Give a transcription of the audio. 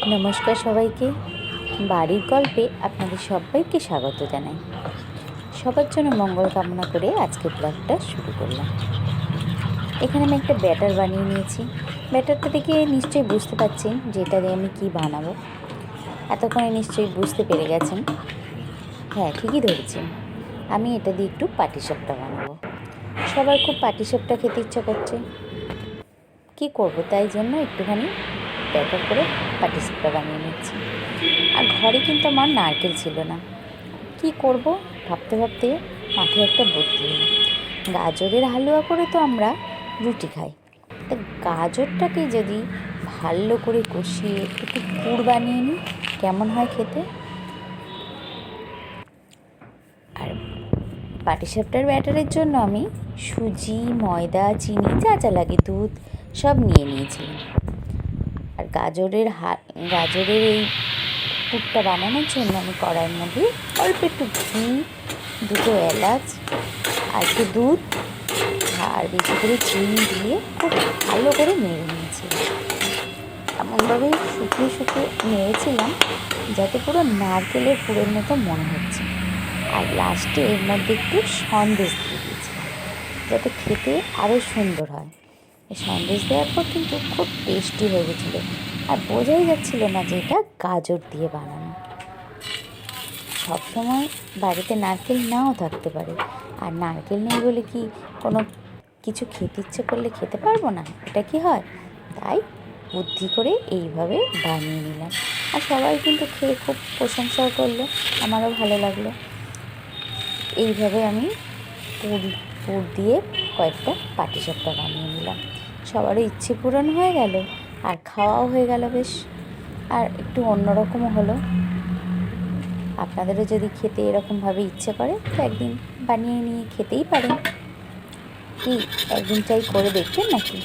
নমস্কার সবাইকে। বাড়ির গল্পে আপনাদের সবাইকে স্বাগত জানাই। সবার জন্য মঙ্গল কামনা করে আজকে ব্লগটা শুরু করলাম। এখানে আমি একটা ব্যাটার বানিয়ে নিয়েছি। ব্যাটারটা দেখে নিশ্চয়ই বুঝতে পারছেন যে এটা দিয়ে আমি কী বানাবো। এতক্ষণে নিশ্চয়ই বুঝতে পেরে গেছেন। হ্যাঁ, ঠিকই ধরেছেন, আমি এটা দিয়ে একটু পাটিসাপটা বানাবো। সবার খুব পাটিসাপটা খেতে ইচ্ছা করছে। কি করব, তাই জন্য একটুখানি ব্যাটার করে পাটিসাপটা বানিয়ে নিচ্ছি। আর ঘরে কিন্তু আমার নারকেল ছিল না। কি করব ভাবতে ভাবতে মাথায় একটা বুদ্ধি হলো। গাজরের হালুয়া করে তো আমরা রুটি খাই, তা গাজরটাকে যদি ভালো করে কষিয়ে একটু পুর বানিয়ে নিই, কেমন হয় খেতে। আর পাটিসাপটার ব্যাটারের জন্য আমি সুজি, ময়দা, চিনি, যা যা লাগে, দুধ সব নিয়ে নিয়েছিলাম। আর গাজরের এই পুরটা বানানোর জন্য আমি কড়াইয়ের মধ্যে অল্প একটু ঘি, দুটো এলাচ আর একটু দুধ আর বেশি করে চিনি দিয়ে খুব ভালো করে নেড়ে নিয়েছিলাম। এমনভাবে শুকিয়ে শুকিয়ে নেড়েছিলাম যাতে পুরো নারকেলের পুরের মতো মনে হচ্ছে। আর লাস্টে এর মধ্যে একটু সন্দেশ দিয়ে দিয়েছিলাম যাতে খেতে আরও সুন্দর হয়। এই সন্দেশ দেওয়ার পর কিন্তু খুব টেস্টি হয়ে গেছিলো। আর বোঝাই যাচ্ছিল না যে এটা গাজর দিয়ে বানানো। সবসময় বাড়িতে নারকেল নাও থাকতে পারে, আর নারকেল নেই বলে কি কোনো কিছু খেতে ইচ্ছে করলে খেতে পারবো না? এটা কি হয়? তাই বুদ্ধি করে এইভাবে বানিয়ে নিলাম। আর সবাই কিন্তু খেয়ে খুব প্রশংসাও করলো, আমারও ভালো লাগলো। এইভাবে আমি পুর পুর দিয়ে কয়েকটা পাটিসাপটা বানিয়ে নিলাম। সবারও ইচ্ছে পূরণ হয়ে গেল আর খাওয়াও হয়ে গেল বেশ। আর একটু অন্যরকমও হলো। আপনাদেরও যদি খেতে এরকমভাবে ইচ্ছে করে তো একদিন বানিয়ে নিয়ে খেতেই পারেন। কি একদিন ট্রাই করে দেখবেন নাকি?